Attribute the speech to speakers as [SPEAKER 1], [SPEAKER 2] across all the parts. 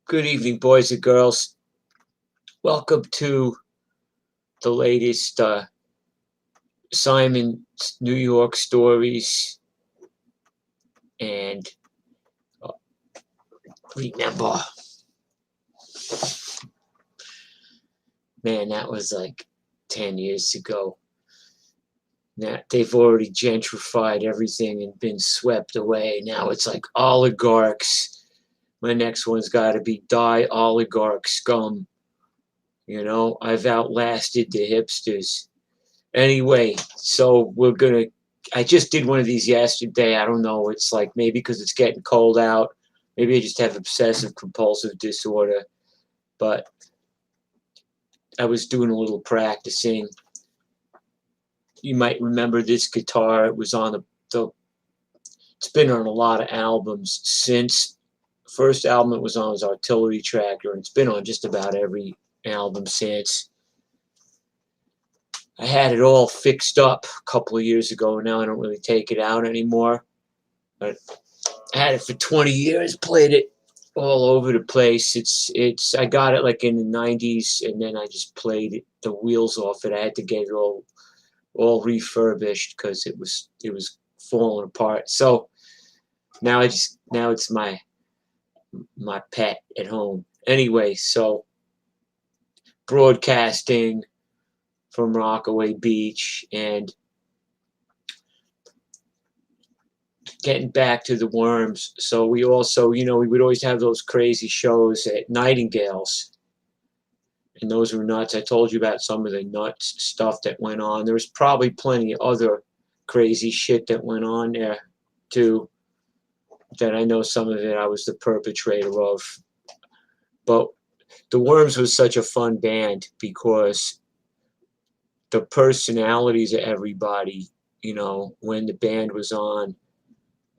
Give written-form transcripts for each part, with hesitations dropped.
[SPEAKER 1] Good evening, boys and girls. Welcome to the latest Simon's New York stories. And uh, remember, man, that was like 10 years ago. Now, they've already gentrified everything and been swept away. Now it's like oligarchs. My next one's got to be die oligarch scum. You know, I've outlasted the hipsters. Anyway, so I just did one of these yesterday. I don't know. It's like maybe because it's getting cold out. Maybe I just have obsessive compulsive disorder. But I was doing a little practicing. You might remember this guitar. It was on it's been on a lot of albums since. First album it was on was Artillery Tractor, and it's been on just about every album since. I had it all fixed up a couple of years ago. Now I don't really take it out anymore. But I had it for 20 years, played it all over the place. I got it like in the 90s, and then I just played the wheels off it. I had to get it all refurbished because it was falling apart. So now it's my pet at home. Anyway, so broadcasting from Rockaway Beach and getting back to the worms. So we also, we would always have those crazy shows at Nightingale's. And those were nuts. I told you about some of the nuts stuff that went on. There was probably plenty of other crazy shit that went on there too, that I know some of it I was the perpetrator of. But the Worms was such a fun band because the personalities of everybody, when the band was on,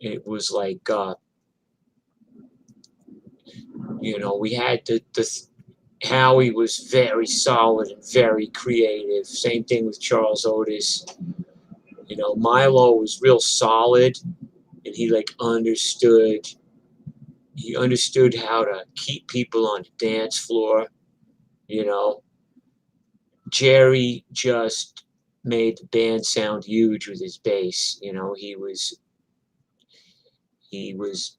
[SPEAKER 1] it was like, we had Howie was very solid and very creative. Same thing with Charles Otis. Milo was real solid, and he understood how to keep people on the dance floor. Jerry just made the band sound huge with his bass. He was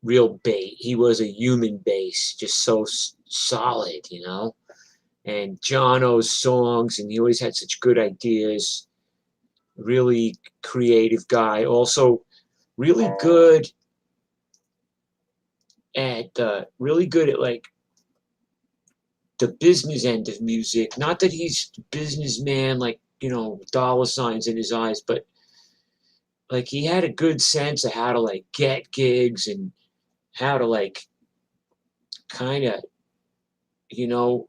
[SPEAKER 1] real bass. He was a human bass, just so solid. And Jono's songs, and he always had such good ideas. Really creative guy. Also, really good at like the business end of music. Not that he's a businessman, like, dollar signs in his eyes, but like he had a good sense of how to like get gigs and how to like kind of,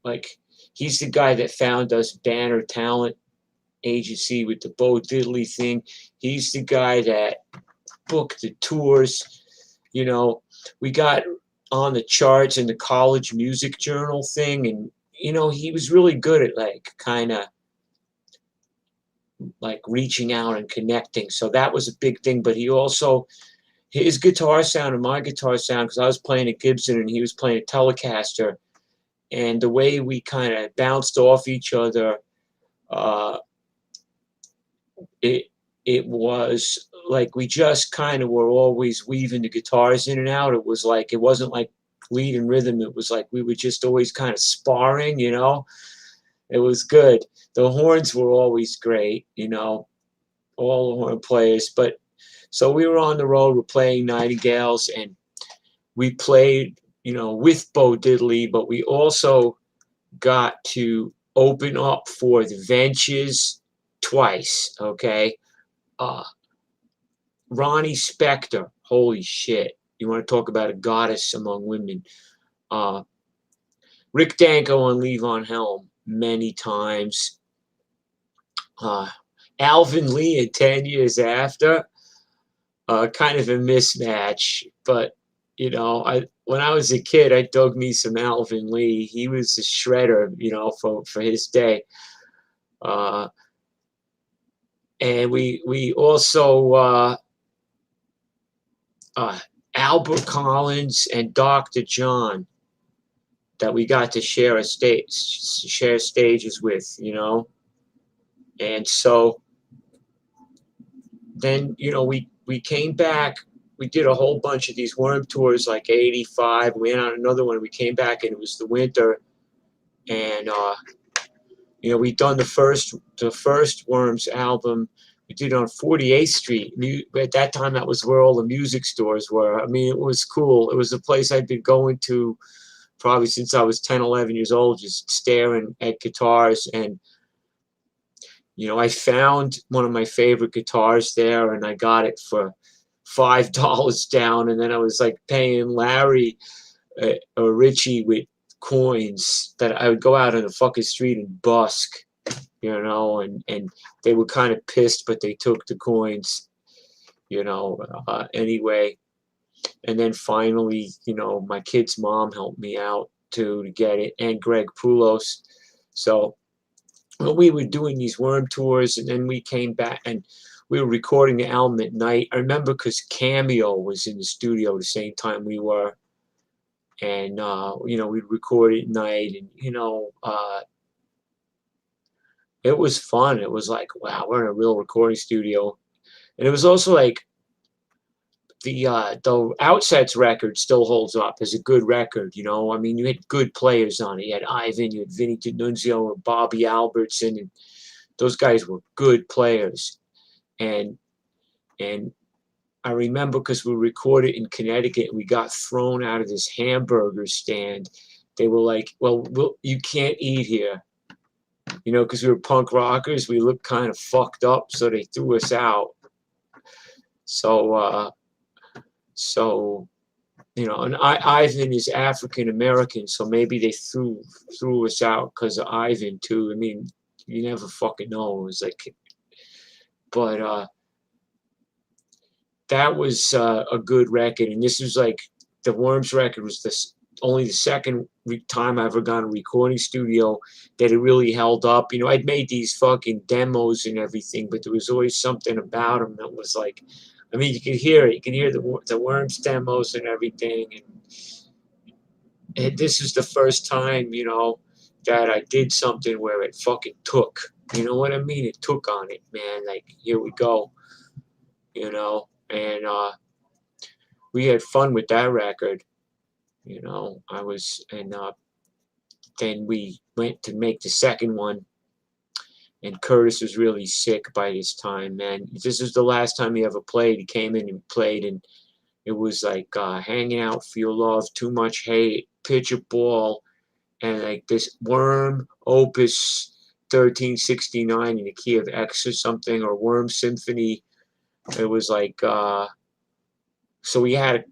[SPEAKER 1] like he's the guy that found us Banner Talent Agency with the Bo Diddley thing. He's the guy that booked the tours. We got on the charts in the College Music Journal thing, and he was really good at like kind of like reaching out and connecting. So that was a big thing. But he also, his guitar sound and my guitar sound, because I was playing a Gibson and he was playing a Telecaster, and the way we kind of bounced off each other, it was like we just kind of were always weaving the guitars in and out. It wasn't like lead and rhythm. It was like we were just always kind of sparring. It was good. The horns were always great, all the horn players. But so we were on the road, we're playing Nightingales, and we played, with Bo Diddley, but we also got to open up for the Ventures twice, okay? Ronnie Spector, holy shit. You want to talk about a goddess among women. Rick Danko and Levon Helm many times. Alvin Lee at 10 years after. Kind of a mismatch, but when I was a kid, I dug me some Alvin Lee. He was a shredder, for his day. And we also Albert Collins and Dr. John. that we got to share stages with, you know. And so then, you know, we came back. We did a whole bunch of these worm tours, like '85. We went on another one. We came back, and it was the winter, and you know, we'd done the first Worms album. We did it on 48th Street. At that time, that was where all the music stores were. I mean, it was cool. It was a place I'd been going to probably since I was 10, 11 years old, just staring at guitars. And, you know, I found one of my favorite guitars there, and I got it for $5 down. And then I was like paying Larry or Richie with coins that I would go out on the fucking street and busk, you know, and they were kind of pissed, but they took the coins, you know, anyway. And then finally, you know, my kid's mom helped me out to get it, and Greg Poulos. So well, we were doing these worm tours, and then we came back and we were recording the album at night. I remember because Cameo was in the studio the same time we were, and you know, we'd record at night, and you know, it was fun. It was like, wow, we're in a real recording studio, and it was also like the Outsets record still holds up as a good record. You know, I mean, you had good players on it. You had Ivan, you had Vinny D'Annunzio, and Bobby Albertson, and those guys were good players. And and I remember because we recorded in Connecticut, and we got thrown out of this hamburger stand. They were like, "Well, you can't eat here," you know, because we were punk rockers. We looked kind of fucked up, so they threw us out. So, so you know, and Ivan is African American, so maybe they threw us out because of Ivan too. I mean, you never fucking know. It was like, but that was a good record, and this was like the Worms record was only the second time I ever gone to a recording studio that it really held up. You know, I'd made these fucking demos and everything, but there was always something about them that was like, I mean, you could hear it. You could hear the Worms demos and everything, and this is the first time, you know, that I did something where it fucking took. You know what I mean? It took on it, man. Like, here we go, you know, and we had fun with that record. You know, I was, and then we went to make the second one, and Curtis was really sick by this time, man. This is the last time he ever played. He came in and played, and it was like Hanging Out for Your Love, Too Much Hate, Pitch a Ball, and like this Worm Opus 1369 in the key of X or something, or Worm Symphony. It was like, so we had,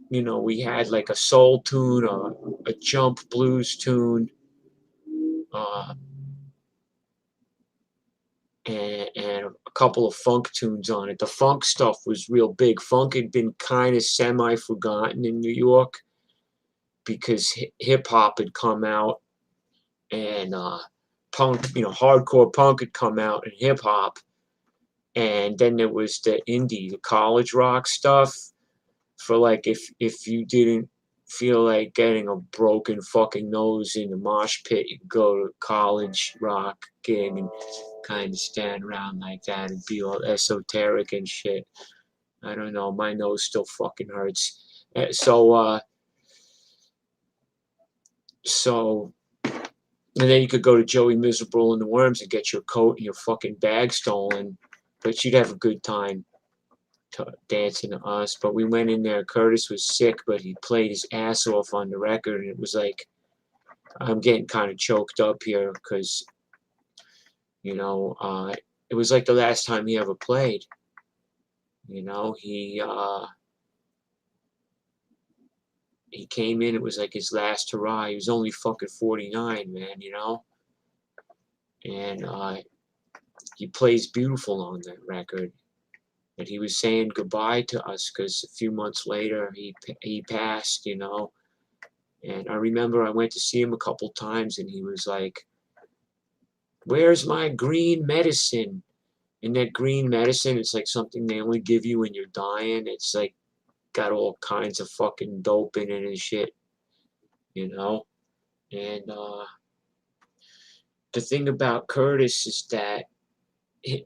[SPEAKER 1] you know, we had like a soul tune, a jump blues tune, uh, and a couple of funk tunes on it. The funk stuff was real big. Funk had been kind of semi-forgotten in New York because hip hop had come out, and punk, you know, hardcore punk had come out, and hip hop, and then there was the indie, the college rock stuff. For like, if you didn't feel like getting a broken fucking nose in the mosh pit, you could go to a college rock gig and kind of stand around like that and be all esoteric and shit. I don't know, my nose still fucking hurts. So and then you could go to Joey Miserable and the Worms and get your coat and your fucking bag stolen, but you'd have a good time dancing to us. But we went in there. Curtis was sick, but he played his ass off on the record, and it was like, I'm getting kind of choked up here because, you know, it was like the last time he ever played. You know, he came in. It was like his last hurrah. He was only fucking 49, man. You know, and he plays beautiful on that record. And he was saying goodbye to us because a few months later he passed. You know, and I remember I went to see him a couple times, and he was like, "Where's my green medicine?" And that green medicine, it's like something they only give you when you're dying. It's like got all kinds of fucking dope in it and shit, you know? And the thing about Curtis is that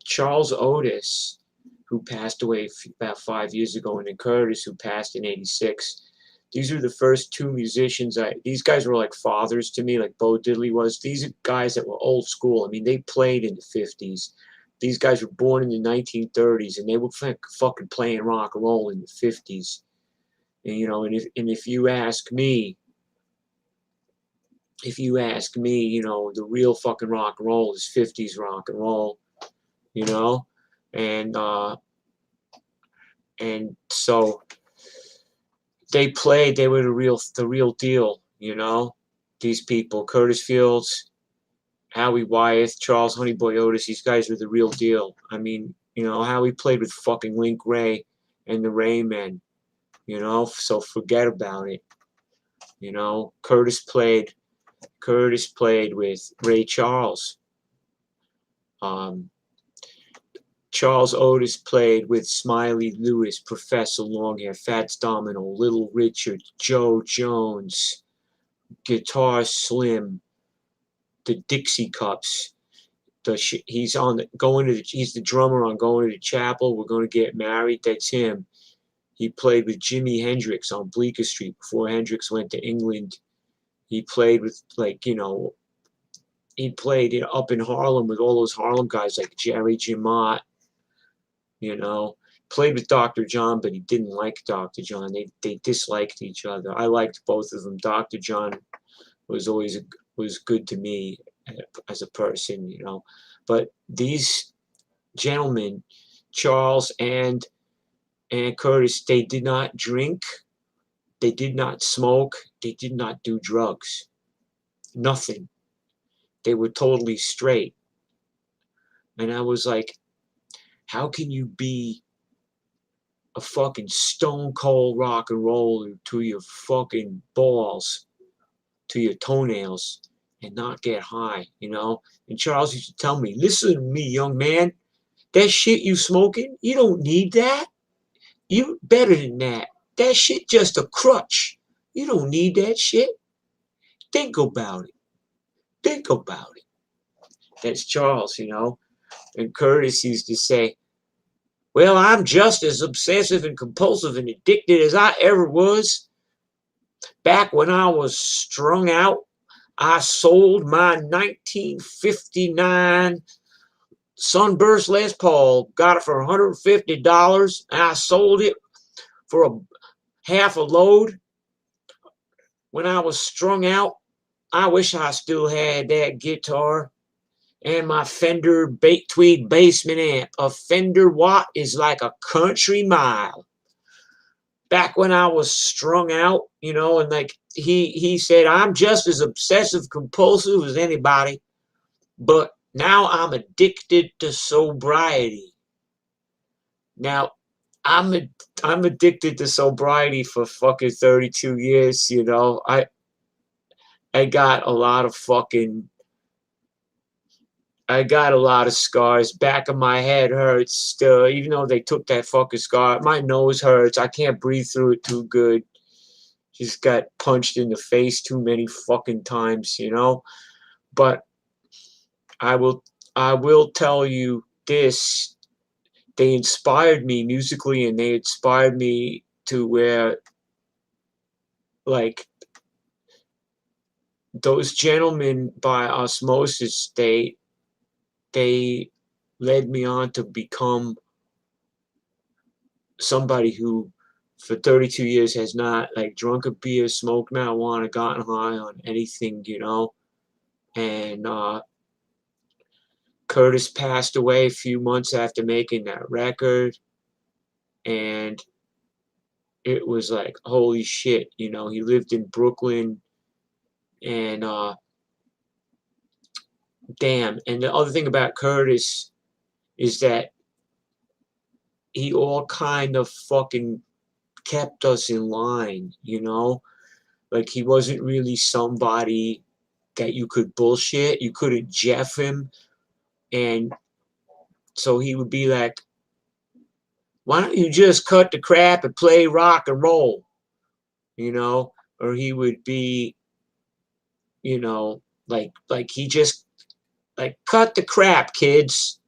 [SPEAKER 1] Charles Otis, who passed away about 5 years ago, and then Curtis, who passed in '86. These are the first two musicians. These guys were like fathers to me, like Bo Diddley was. These are guys that were old school. I mean, they played in the '50s. These guys were born in the 1930s, and they were fucking playing rock and roll in the '50s. And if you ask me, the real fucking rock and roll is '50s rock and roll. You know, and so they played. They were the real deal. These people, Curtis Fields, Howie Wyeth, Charles Honeyboy Otis. These guys were the real deal. I mean, Howie played with fucking Link Ray and the Raymen. So forget about it. Curtis played with Ray Charles. Charles Otis played with Smiley Lewis, Professor Longhair, Fats Domino, Little Richard, Joe Jones, Guitar Slim, the Dixie Cups. He's the drummer on Going to the Chapel. We're going to get married. That's him. He played with Jimi Hendrix on Bleecker Street before Hendrix went to England. He played with he played up in Harlem with all those Harlem guys like Jerry Jamot. Played with Dr. John, but he didn't like Dr. John. They disliked each other. I liked both of them. Dr. John was good to me as a person, But these gentlemen, Charles and Curtis, they did not drink, they did not smoke, they did not do drugs. Nothing. They were totally straight. And I was like, how can you be a fucking stone cold rock and roller to your fucking balls, to your toenails, and not get high, And Charles used to tell me, listen to me, young man, that shit you smoking, you don't need that. You better than that. That shit just a crutch. You don't need that shit. Think about it. Think about it. That's Charles, And Curtis used to say, well, I'm just as obsessive and compulsive and addicted as I ever was. Back when I was strung out, I sold my 1959 Sunburst Les Paul. Got it for $150. And I sold it for half a load. When I was strung out, I wish I still had that guitar and my Fender Tweed Basement amp. A Fender Watt is like a country mile. Back when I was strung out, and he said, I'm just as obsessive compulsive as anybody, but now I'm addicted to sobriety. Now, I'm addicted to sobriety for fucking 32 years, I got a lot of scars. Back of my head hurts still, even though they took that fucking scar. My nose hurts. I can't breathe through it too good. Just got punched in the face too many fucking times, But I will tell you this. They inspired me musically, and they inspired me to where, like, those gentlemen by osmosis, they led me on to become somebody who for 32 years has not drunk a beer, smoked marijuana, gotten high on anything, And Curtis passed away a few months after making that record, and it was like, holy shit, he lived in Brooklyn, and damn. And the other thing about Curtis is that he all kind of fucking kept us in line, Like, he wasn't really somebody that you could bullshit. You couldn't jeff him. And so he would be like, why don't you just cut the crap and play rock and roll? Or he would be you know, like he just like cut the crap, kids.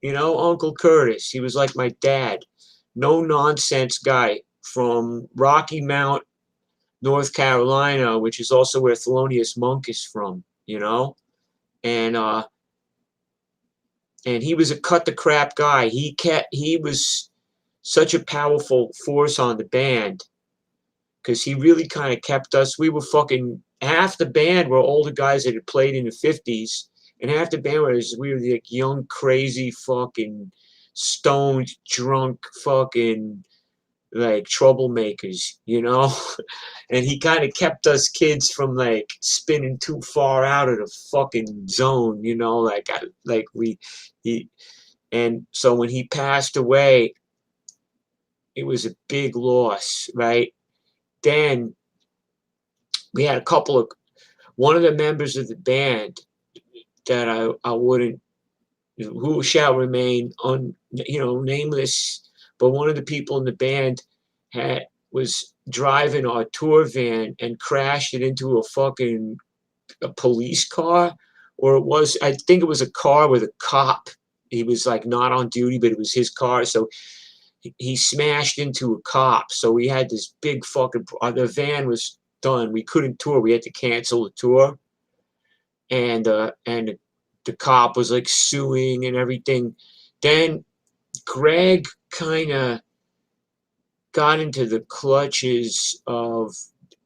[SPEAKER 1] You know, Uncle Curtis. He was like my dad. No nonsense guy from Rocky Mount, North Carolina, which is also where Thelonious Monk is from, you know? And and he was a cut the crap guy. He was such a powerful force on the band because he really kind of kept us. We were fucking half the band were older guys that had played in the 50s, and half the band was we were like young, crazy, fucking stoned, drunk, fucking like troublemakers, you know? And he kind of kept us kids from like spinning too far out of the fucking zone, you know? Like he, and so when he passed away, it was a big loss, right? Then we had a couple of one of the members of the band that I wouldn't who shall remain nameless, but one of the people in the band was driving our tour van and crashed it into a police car, or I think it was a car with a cop. He was like not on duty, but it was his car, so he smashed into a cop. So we had this big fucking the van was done. We couldn't tour. We had to cancel the tour, and the cop was like suing and everything. Then Greg kind of got into the clutches of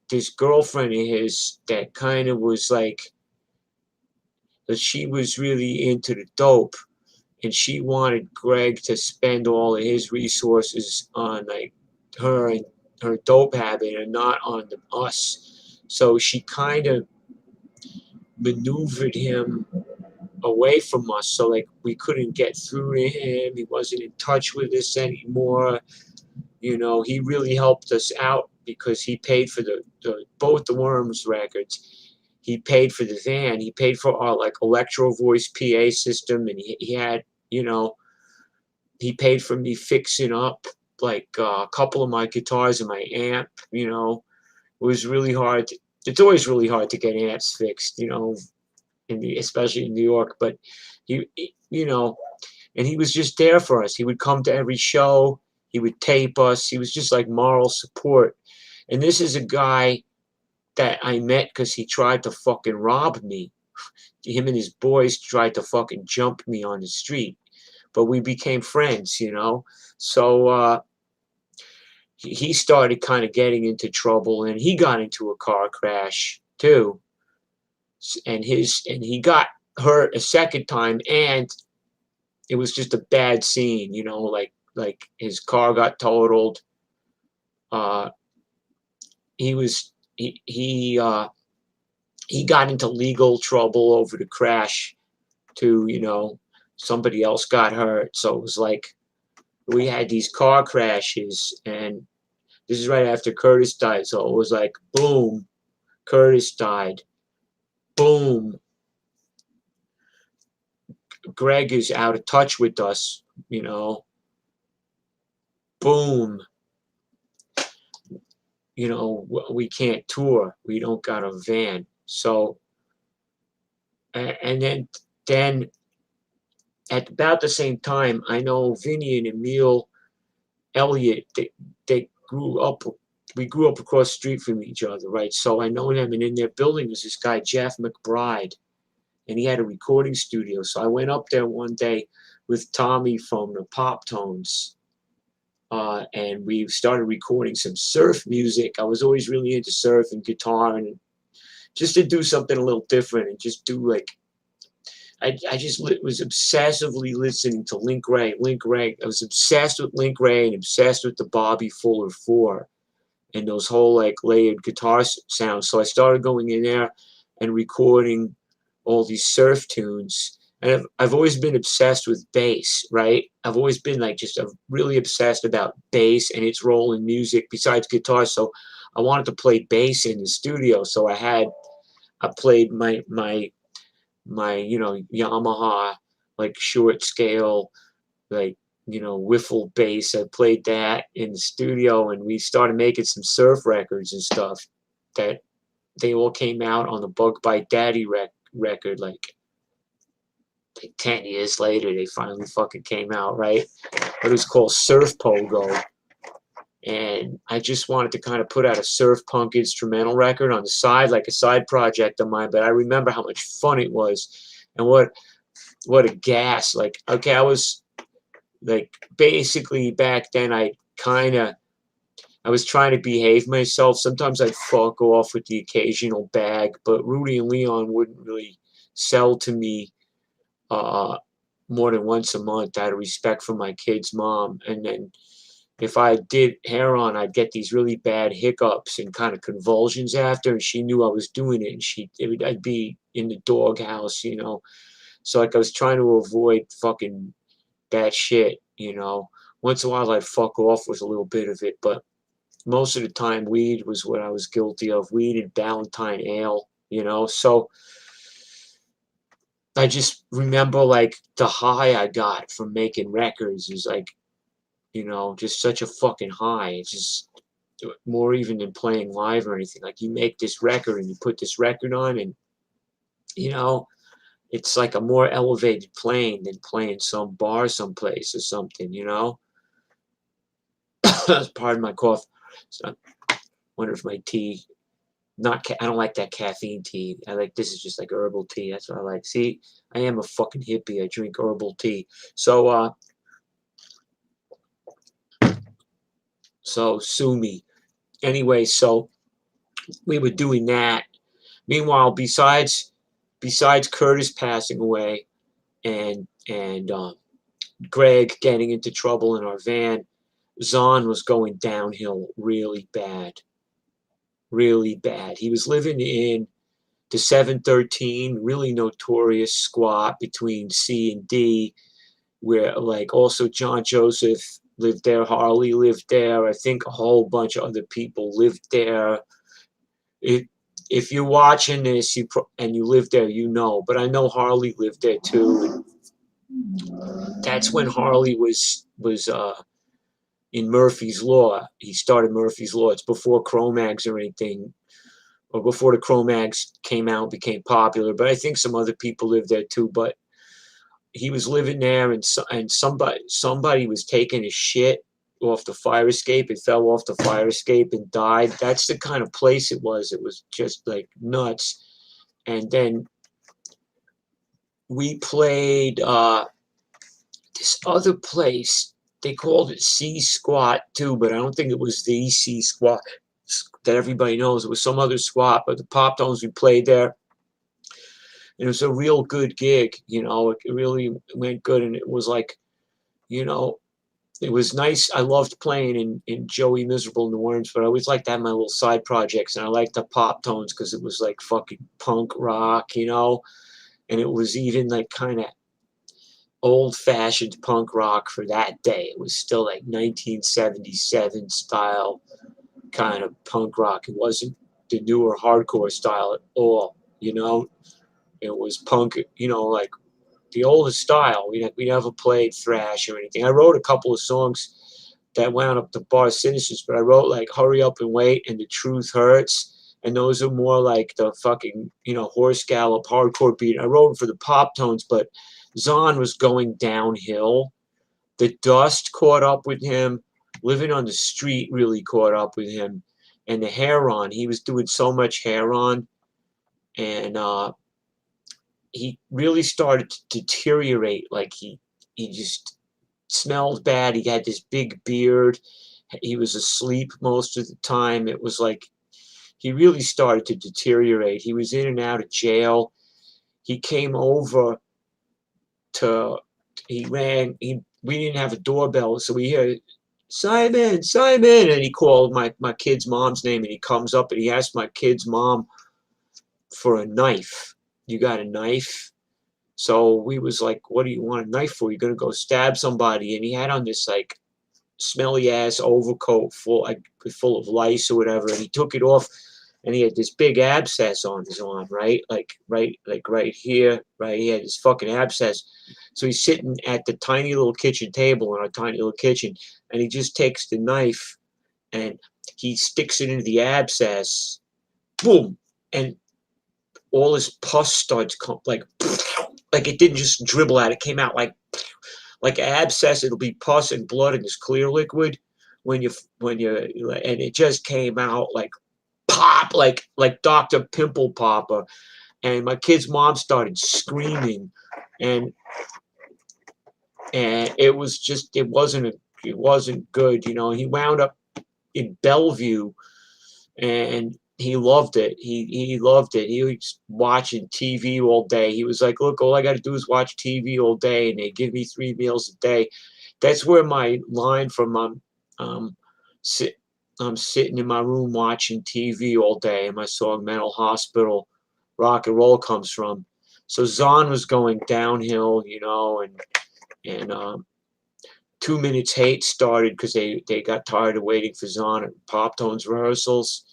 [SPEAKER 1] this girlfriend of his that kind of was like that she was really into the dope, and she wanted Greg to spend all of his resources on like her and her dope habit and not on us. So she kind of maneuvered him away from us, so like we couldn't get through to him. He wasn't in touch with us anymore. You know, he really helped us out because he paid for both the Worms records. He paid for the van. He paid for our like electro voice PA system, and he had, you know, he paid for me fixing up like a couple of my guitars and my amp. You know, it was really hard. It's always really hard to get amps fixed, you know, especially in New York. But you know, and he was just there for us. He would come to every show. He would tape us. He was just like moral support. And this is a guy that I met because he tried to fucking rob me. Him and his boys tried to fucking jump me on the street, but we became friends, you know. So he started kind of getting into trouble, and he got into a car crash too, and he got hurt a second time, and it was just a bad scene, you know, like his car got totaled. Uh, he was he got into legal trouble over the crash too, you know. Somebody else got hurt, so it was like we had these car crashes, and this is right after Curtis died, so it was like boom, Curtis died, boom, Greg is out of touch with us, you know, boom, you know, we can't tour, we don't got a van. So and then at about the same time, I know Vinny and Emil Elliott, they grew up. We grew up across the street from each other, right? So I know them, and in their building was this guy Jeff McBride, and he had a recording studio. So I went up there one day with Tommy from the Pop Tones, and we started recording some surf music. I was always really into surf and guitar, and just to do something a little different, and just do like I just was obsessively listening to Link Ray. I was obsessed with Link Ray and obsessed with the Bobby Fuller 4 and those whole like layered guitar sounds. So I started going in there and recording all these surf tunes. And I've always been obsessed with bass, right? I've always been like just really obsessed about bass and its role in music besides guitar. So I wanted to play bass in the studio. So I played my Yamaha like short scale like wiffle bass. I played that in the studio, and we started making some surf records and stuff that they all came out on the Bug Bite Daddy record, like 10 years later, they finally fucking came out, right? But it was called Surf Pogo. And I just wanted to kind of put out a surf punk instrumental record on the side, like a side project of mine. But I remember how much fun it was, and what a gas! Like, okay, I was like basically back then. I was trying to behave myself. Sometimes I'd fuck off with the occasional bag, but Rudy and Leon wouldn't really sell to me more than once a month out of respect for my kid's mom. And then if I did heroin, I'd get these really bad hiccups and kind of convulsions after, and she knew I was doing it, and I'd be in the doghouse, you know. So like I was trying to avoid fucking that shit, you know. Once in a while I'd fuck off with a little bit of it, but most of the time weed was what I was guilty of. Weed and Ballantine ale, you know. So I just remember like the high I got from making records is like, you know, just such a fucking high. It's just more even than playing live or anything. Like you make this record and you put this record on, and you know, it's like a more elevated plane than playing some bar someplace or something, you know. Pardon my cough. So I wonder if my tea, I don't like that caffeine tea. I like, this is just like herbal tea. That's what I like. See, I am a fucking hippie. I drink herbal tea. So sue me. Anyway, so we were doing that. Meanwhile, besides Curtis passing away and Greg getting into trouble in our van, Zahn was going downhill really bad. Really bad. He was living in the 713, really notorious squat between C and D, where like also John Joseph lived there, Harley lived there, I think a whole bunch of other people lived there. If you're watching this and you live there, you know. But I know Harley lived there too. And that's when Harley was in Murphy's Law. He started Murphy's Law. It's before Cro-Mags or anything, or before the Cro-Mags came out, became popular. But I think some other people lived there too. But he was living there, and somebody was taking his shit off the fire escape. It fell off the fire escape and died. That's the kind of place it was. It was just like nuts. And then we played this other place. They called it C Squat too, but I don't think it was the C Squat that everybody knows. It was some other squat, but the Pop Tones, we played there. And it was a real good gig, you know. It really went good, and it was like, you know, it was nice. I loved playing in Joey Miserable New Orleans, but I always liked to have my little side projects, and I liked the Pop Tones because it was like fucking punk rock, you know, and it was even like kind of old-fashioned punk rock for that day. It was still like 1977 style kind of punk rock. It wasn't the newer hardcore style at all, you know. It was punk, you know, like the oldest style. We never played thrash or anything. I wrote a couple of songs that wound up to Bar Citizens, but I wrote like Hurry Up and Wait and The Truth Hurts, and those are more like the fucking, you know, horse gallop hardcore beat. I wrote them for the Pop Tones, but Zahn was going downhill. The dust caught up with him. Living on the street really caught up with him. And the heroin, he was doing so much heroin, and he really started to deteriorate. Like he just smelled bad. He had this big beard. He was asleep most of the time. It was like he really started to deteriorate. He was in and out of jail. He came over to, we didn't have a doorbell, so we heard, Simon, Simon, and he called my kid's mom's name, and he comes up and he asked my kid's mom for a knife. You got a knife? So we was like, what do you want a knife for? You're going to go stab somebody. And he had on this like smelly ass overcoat full of lice or whatever. And he took it off, and he had this big abscess on his arm, right? Like right here, right? He had this fucking abscess. So he's sitting at the tiny little kitchen table in our tiny little kitchen, and he just takes the knife and he sticks it into the abscess. Boom. and all this pus starts like it didn't just dribble out. It came out like abscess. It'll be pus and blood in this clear liquid when you and it just came out like pop, like Dr. Pimple Popper. And my kid's mom started screaming, and it wasn't good. He wound up in Bellevue, and he loved it. He loved it. He was watching TV all day. He was like, "Look, all I got to do is watch TV all day, and they give me 3 meals a day." That's where my line from um, sit, I'm sitting in my room watching TV all day, and my song "Mental Hospital, Rock and Roll" comes from. So Zahn was going downhill, and 2 Minutes Hate started because they got tired of waiting for Zahn at Pop Tones rehearsals.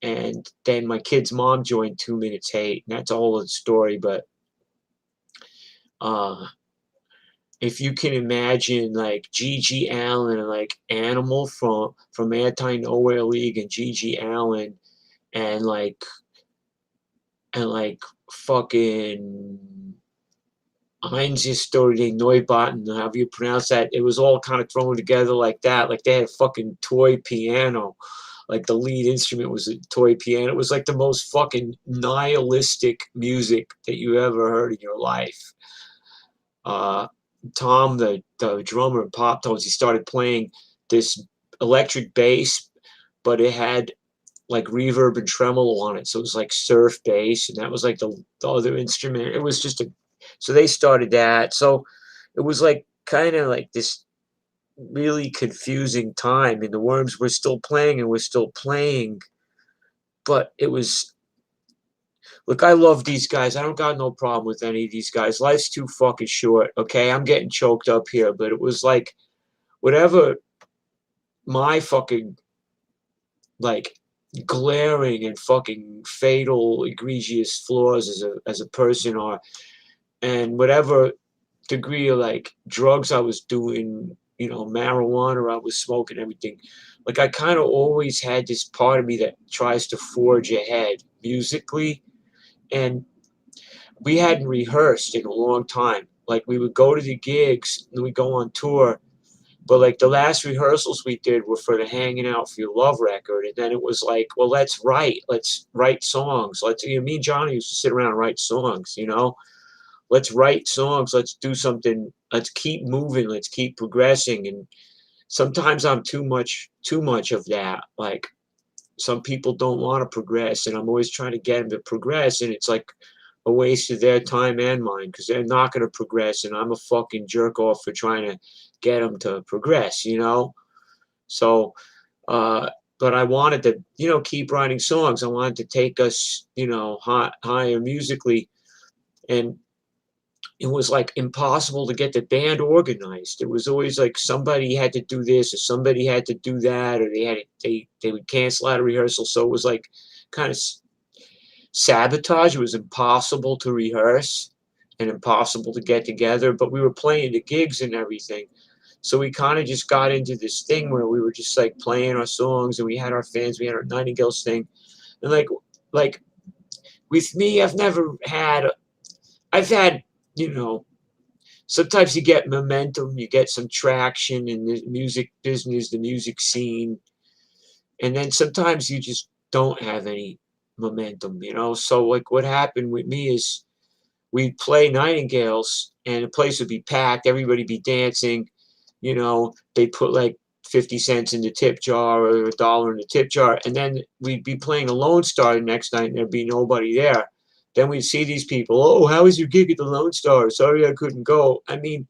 [SPEAKER 1] And then my kid's mom joined 2 Minutes Hate, and that's a whole other story. But uh, if you can imagine, like Gigi Allen and like Animal from Anti Nowhere League, and Gigi Allen and like fucking Einzelstory Neubauten, however you pronounce that, it was all kind of thrown together like that. Like they had a fucking toy piano. Like the lead instrument was a toy piano. It was like the most fucking nihilistic music that you ever heard in your life. Uh, Tom, the drummer in Pop Tones, he started playing this electric bass, but it had like reverb and tremolo on it. So it was like surf bass, and that was like the other instrument. It was just so they started that. So it was like kind of like this really confusing time, and the Worms were still playing and we're still playing. But it was, look, I love these guys. I don't got no problem with any of these guys. Life's too fucking short, okay? I'm getting choked up here, but it was like whatever my fucking like glaring and fucking fatal egregious flaws as a person are, and whatever degree of like drugs I was doing, marijuana I was smoking, everything. Like I kind of always had this part of me that tries to forge ahead musically, and we hadn't rehearsed in a long time. Like we would go to the gigs and we'd go on tour, but like the last rehearsals we did were for the Hanging Out for Your Love record, and then it was like, well, let's write songs. Me and Johnny used to sit around and write songs. Let's write songs. Let's do something. Let's keep moving. Let's keep progressing. And sometimes I'm too much of that. Like some people don't want to progress, and I'm always trying to get them to progress, and it's like a waste of their time and mine because they're not going to progress, and I'm a fucking jerk off for trying to get them to progress. So, uh, but I wanted to, keep writing songs. I wanted to take us, higher musically, and it was like impossible to get the band organized. It was always like somebody had to do this or somebody had to do that, or they would cancel out a rehearsal. So it was like kind of sabotage. It was impossible to rehearse and impossible to get together, but we were playing the gigs and everything. So we kind of just got into this thing where we were just like playing our songs, and we had our fans, we had our Nightingales thing. And like with me, I've had, sometimes you get momentum, you get some traction in the music business, the music scene, and then sometimes you just don't have any momentum. So like what happened with me is we'd play Nightingales and the place would be packed, everybody be dancing, they'd put like 50 cents in the tip jar or $1 in the tip jar, and then we'd be playing a Lone Star the next night and there'd be nobody there. Then we'd see these people, oh, how was your gig at the Lone Star? Sorry I couldn't go. I mean,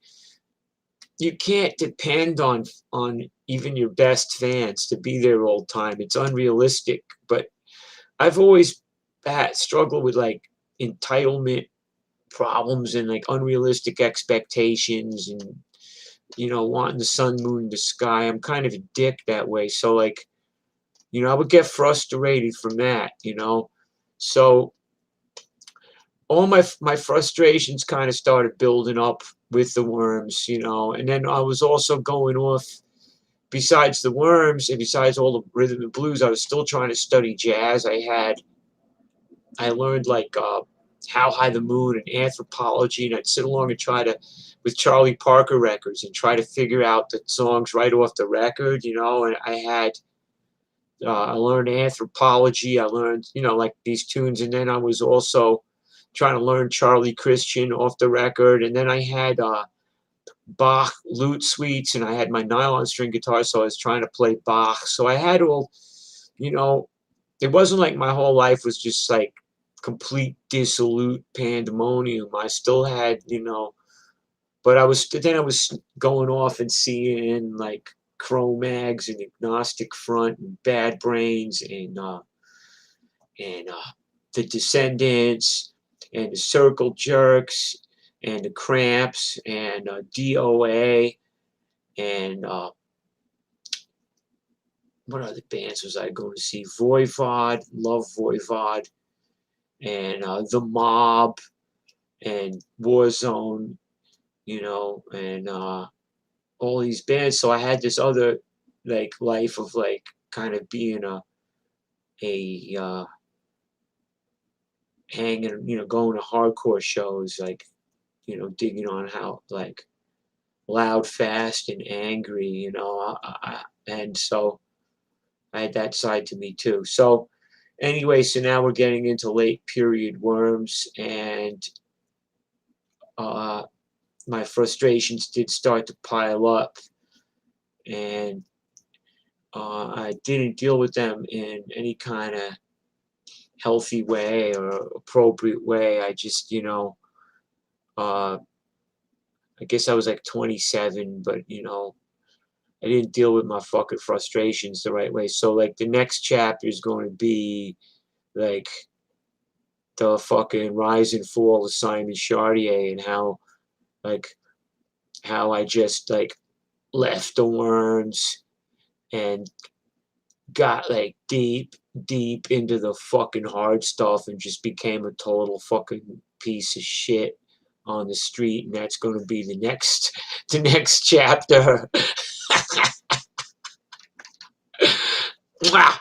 [SPEAKER 1] you can't depend on even your best fans to be there all the time. It's unrealistic. But I've always struggled with like entitlement problems and like unrealistic expectations, and wanting the sun, moon, the sky. I'm kind of a dick that way. So like, I would get frustrated from that. So all my frustrations kind of started building up with the Worms. And then I was also going off, besides the Worms and besides all the rhythm and blues, I was still trying to study jazz. I had I learned like How High the Moon and Anthropology, and I'd sit along and try to, with Charlie Parker records, and try to figure out the songs right off the record, you know. And I learned Anthropology. I learned, you know, like these tunes, and then I was also trying to learn Charlie Christian off the record, and then I had Bach lute suites, and I had my nylon string guitar, so I was trying to play Bach. So I had all, you know, it wasn't like my whole life was just like complete dissolute pandemonium. I still had, you know, but I was going off and seeing like Cro-Mags and Agnostic Front and Bad Brains and the Descendants and the Circle Jerks and the Cramps and DOA and what other bands was I going to see? Voivod, love Voivod, and The Mob and Warzone, you know, and all these bands. So I had this other like life of like kind of being a hanging, you know, going to hardcore shows, like, you know, digging on how like loud, fast, and angry, you know, and so I had that side to me too. So anyway, so now we're getting into late period worms, and uh, my frustrations did start to pile up, and I didn't deal with them in any kind of healthy way or appropriate way. I just, you know, uh, I guess I was like 27, but, you know, I didn't deal with my fucking frustrations the right way. So, like, the next chapter is going to be like the fucking rise and fall of Simon Chardiet, and like, how I just, like, left the worms and got like deep into the fucking hard stuff and just became a total fucking piece of shit on the street, and that's going to be the next the next chapter. Mwah!